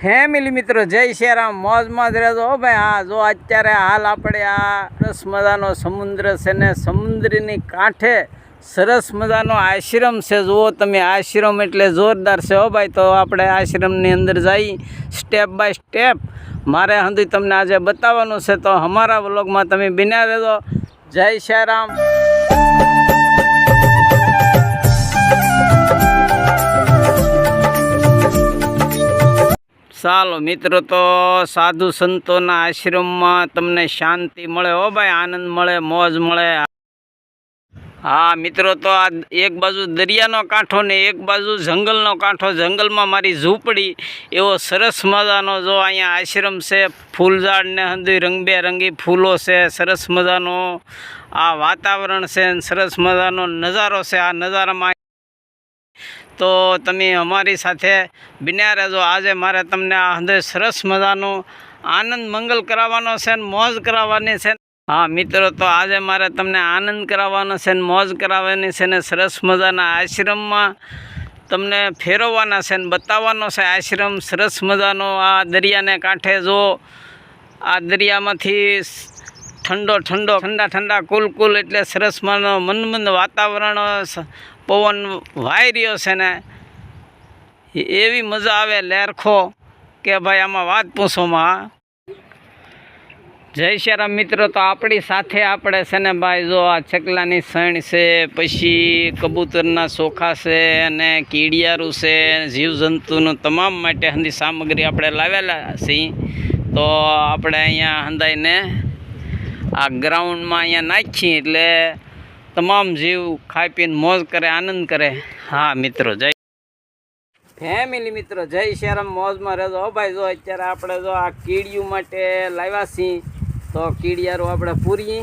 Family મિત્રો જય શ્રીરામ મોજમાં જ રહેજો ભાઈ. હા જો અત્યારે હાલ આપણે આ સરસ મજાનો સમુદ્ર છે ને સમુદ્રની કાંઠે સરસ મજાનો આશ્રમ છે. જુઓ તમે, આશ્રમ એટલે જોરદાર છે હો ભાઈ. તો આપણે આશ્રમની અંદર જઈ સ્ટેપ બાય સ્ટેપ મારે હંધી તમને આજે બતાવવાનું છે. તો અમારા વ્લોગમાં તમે બન્યા રહેજો. જય શ્રીરામ. ચાલો મિત્રો, તો સાધુ સંતોના આશ્રમમાં તમને શાંતિ મળે હો ભાઈ, આનંદ મળે, મોજ મળે. હા મિત્રો, તો આ એક બાજુ દરિયાનો કાંઠો ને એક બાજુ જંગલનો કાંઠો, જંગલમાં મારી ઝૂંપડી, એવો સરસ મજાનો જો અહીંયા આશ્રમ છે. ફૂલઝાડ ને હંધી રંગબેરંગી ફૂલો છે, સરસ મજાનો આ વાતાવરણ છે, સરસ મજાનો નજારો છે. આ નજારામાં તો તમે અમારી સાથે બન્યા રહેજો. આજે મારે તમને આ હંધે સરસ મજાનો આનંદ મંગલ કરાવવાનો છે ને મોજ કરાવવાની છે. હા મિત્રો, તો આજે મારે તમને આનંદ કરાવવાનો છે ને મોજ કરાવવાની છે ને સરસ મજાના આશ્રમમાં તમને ફેરવવાના છે ને બતાવવાનો છે આશ્રમ સરસ મજાનો. આ દરિયાને કાંઠે જો આ દરિયામાંથી ઠંડા કુલ એટલે સરસ મજાનો મનમંદ વાતાવરણ, પવન વાઈ રહ્યો છે ને એવી મજા આવે લહેરખો કે ભાઈ આમાં વાત પૂછોમાં. જય શ્રીરામ મિત્રો, તો આપણી સાથે આપણે છે ને ભાઈ જો આ ચકલાની સણ છે, પછી કબૂતરના ચોખા છે અને કીડિયારું છે, જીવજંતુનું તમામ માટે હંધી સામગ્રી આપણે લાવેલા છીએ. તો આપણે અહીંયા હંધાઈને આ ગ્રાઉન્ડમાં અહીંયા નાખીએ એટલે તમામ જીવ ખાઈ પીને મોજ કરે, આનંદ કરે. હા મિત્રો, જય ફેમિલી મિત્રો જય શ્રીરામ, મોજમાં રહેજો હો ભાઈ. જો અત્યારે આપણે જો આ કીડિયું માટે લાવ્યા છીએ, તો કીડિયારું આપણે પૂરીએ.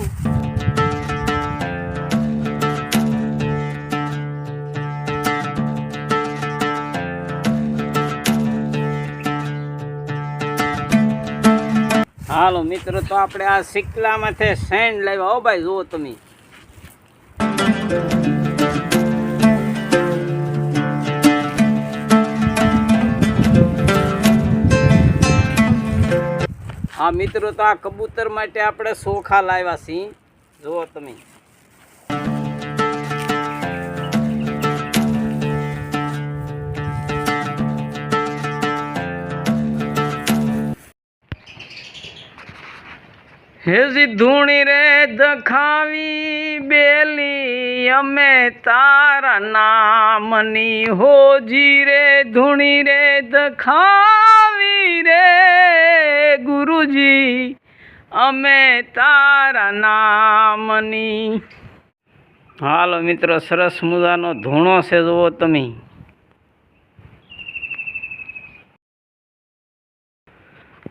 હાલો મિત્રો, તો આપણે આ સિકલામાંથી સેન્ડ લાવ્યા હો ભાઈ. જુઓ તમે, હા મિત્રો, તો આ કબૂતર માટે આપણે ચોખા લાવ્યા છીએ. જુઓ તમે, હેજી ધૂણી રે દખાવી બેલી અમે તારા નામની, હોજી રે ધૂણી રે દખાવી રે ગુરુજી અમે તારા નામની. હાલો મિત્રો, સરસ મજાનો ધૂણો છે. જુઓ તમે,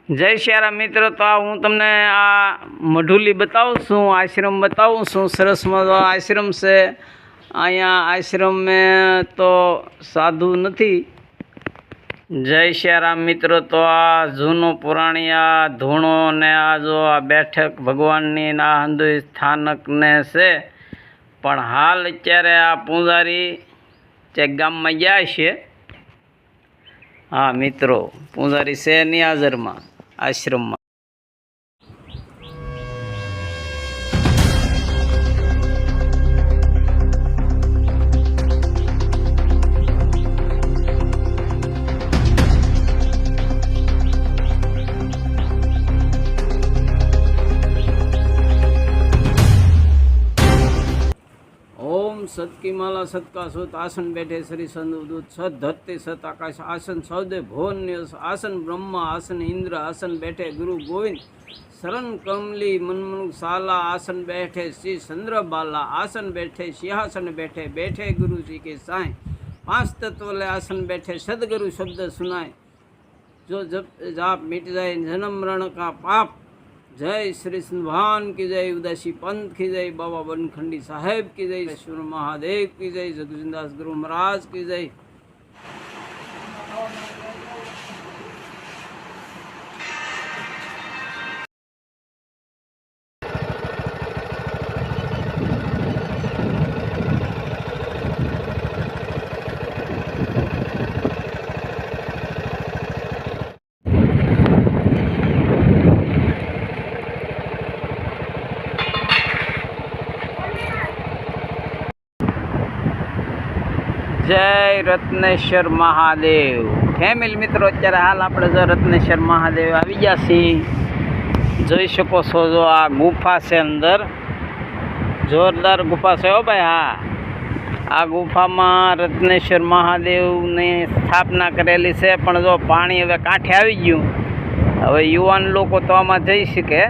જય શ્રીરામ મિત્રો. તો હું તમને આ મઢુલી બતાવું છું, આશ્રમ બતાવું છું. સરસ મજાનો આશ્રમ છે. અહીંયા આશ્રમ મેં તો સાધુ નથી. જય શ્રીરામ મિત્રો, તો આ જૂનો પુરાણી આ ધૂણો ને આ જો આ બેઠક ભગવાનની આ હંધુ સ્થાનકને છે. પણ હાલ અત્યારે આ પૂંજારી ચેક ગામમાં ગયા છે. હા મિત્રો, પૂંજારી છે ની હાજરમાં આશ્રમમાં. સતકી માલા સતકા સુત આસન બેઠે શ્રી સંદૂત સત ધરતી સત આકાશ આસન સૌદે ભુવન આસન બ્રહ્મા આસન ઇન્દ્ર આસન બેઠે ગુરુ ગોવિંદ શરણ કમલી મનમુખ સાલા આસન બેઠે શ્રી ચંદ્રબાલા આસન બેઠે સિંહાસન બેઠે બેઠે ગુરુજી के साए पांच तत्व ले आसन बैठे सदगुरु शब्द सुनाए जो जब जाप मिट जाए जन्म मरण का पाप. जय श्री भगवान की जय, उदासी पंथ की जय, बाबा बनखंडी साहेब की जय, ईश्वर महादेव की जय, जगजिंदास गुरु महाराज की जय. રત્નેશ્વર મહાદેવ ફેમિલી મિત્રો અત્યારે હાલ આપણે જો રત્નેશ્વર મહાદેવ આવી ગયા છીએ. જોઈ શકો છો જો આ ગુફા છે, અંદર જોરદાર ગુફા છે હો ભાઈ. હા, આ ગુફામાં રત્નેશ્વર મહાદેવની સ્થાપના કરેલી છે. પણ જો પાણી હવે કાંઠે આવી ગયું, હવે યુવાન લોકો તો આમાં જઈ શકે,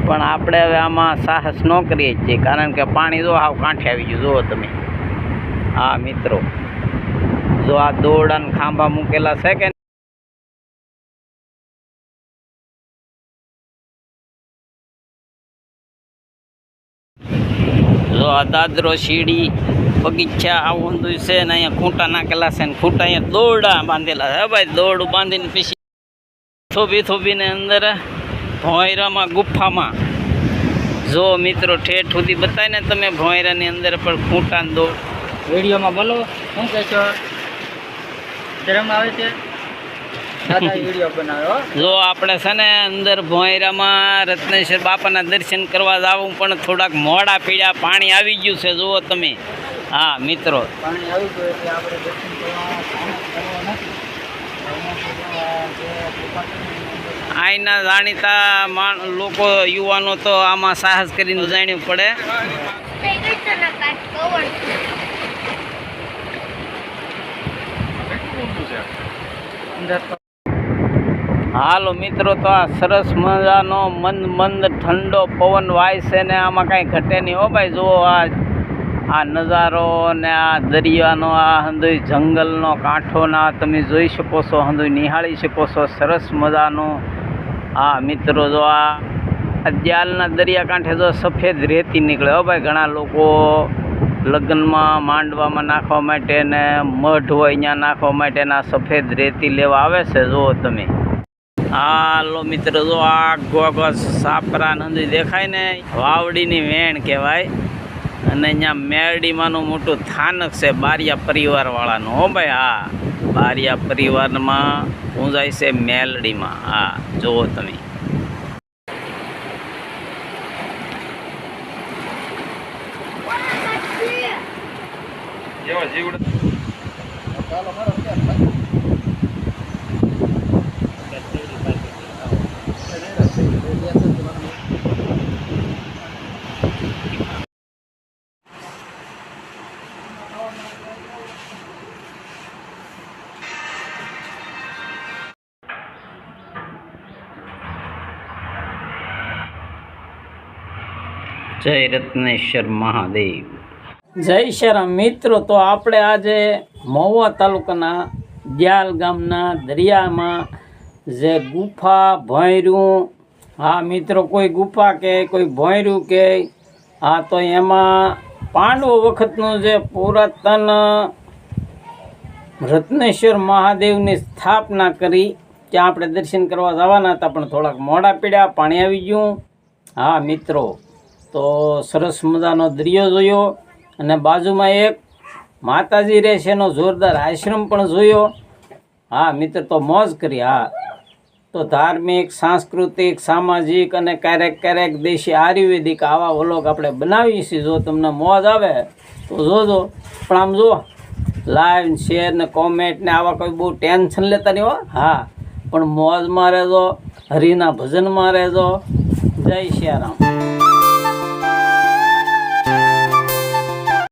પણ આપણે હવે આમાં સાહસ ન કરીએ છીએ, કારણ કે પાણી જો હાવ કાંઠે આવી ગયું. જુઓ તમે. હા મિત્રો, જો આ દોરડાના ખાંભા મૂકેલા છે કે જો આ દાદરો સીડી બગીચા આવું બધું છે ને અહીંયા ખૂંટા નાખેલા છે ને ખૂંટા અહીંયા દોરડા બાંધેલા છે ભાઈ. દોરડું બાંધીને પછી થોભીને અંદર ભોંયરામાં ગુફામાં જો મિત્રો ઠેઠ સુધી બતાય ને તમે ભોંયરાની અંદર પણ ખૂંટા દો વિડીયોમાં બોલો શું કહેશો? શરમ આવે છે? દાદા વિડીયો બનાવ્યો. જો આપણે છે ને અંદર ભોંયરામાં રત્નેશ્વર બાપાના દર્શન કરવા જાવું, પણ થોડાક મોડા પીડ્યા, પાણી આવી ગયું છે જુઓ તમે. હા મિત્રો, પાણી આવી ગયું એટલે આપણે દર્શન કરવા નથી. અહીંના જાણીતા લોકો યુવાનો તો આમાં સાહસ કરીને જાણવું પડે. હાલો મિત્રો, તો આ સરસ મજાનો મંદ ઠંડો પવન વાય છે ને આમાં કાંઈ ઘટે નહીં હો ભાઈ. જુઓ આ નજારો ને આ દરિયાનો, આ હંધોઈ જંગલનો કાંઠો ના તમે જોઈ શકો છો, હંધોઈ નિહાળી શકો છો. સરસ મજાનો. હા મિત્રો, જો આ અદ્યાલના દરિયાકાંઠે જો સફેદ રેતી નીકળે હો ભાઈ. ઘણા લોકો લગ્નમાં માંડવામાં નાખવા માટે ને મઢ હોય ત્યાં નાખવા માટેના સફેદ રેતી લેવા આવે છે. જુઓ તમે. હાલો મિત્રો, જો આ ગોગો સાપરા નદી દેખાય ને, વાવડીની વેણ કહેવાય. અને અહીંયા મેરડીમાંનું મોટું થાનક છે બારિયા પરિવારવાળાનું હો ભાઈ. હા, બારિયા પરિવારમાં પૂંજાય છે મેલડીમાં. હા જુઓ તમે. જય રત્નેશ્વર મહાદેવ. જય શ્રી મિત્રો, તો આપણે આજે મહુવા તાલુકાના દ્યાલ ગામના દરિયામાં જે ગુફા ભોંયરું, હા મિત્રો, કોઈ ગુફા કે કોઈ ભોંયરું કે, હા તો એમાં પાંડવો વખતનું જે પુરાતન રત્નેશ્વર મહાદેવની સ્થાપના કરી, ત્યાં આપણે દર્શન કરવા જવાના હતા, પણ થોડાક મોડા પીડ્યા, પાણી આવી ગયું. હા મિત્રો, તો સરસ મજાનો દરિયો જોયો અને બાજુમાં એક માતાજી રહે છે એનો જોરદાર આશ્રમ પણ જોયો. હા મિત્ર, તો મોજ કરી. હા, તો ધાર્મિક, સાંસ્કૃતિક, સામાજિક અને ક્યારેક દેશી આયુર્વેદિક આવા વ્લોગ આપણે બનાવીએ છીએ. જો તમને મોજ આવે તો જોજો, પણ આમ જો લાઈવ, શેર ને કોમેન્ટ ને આવા કોઈ બહુ ટેન્શન લેતા નહીં હો. હા, પણ મોજમાં રહેજો, હરિના ભજનમાં રહેજો. જય શ્રી રામ.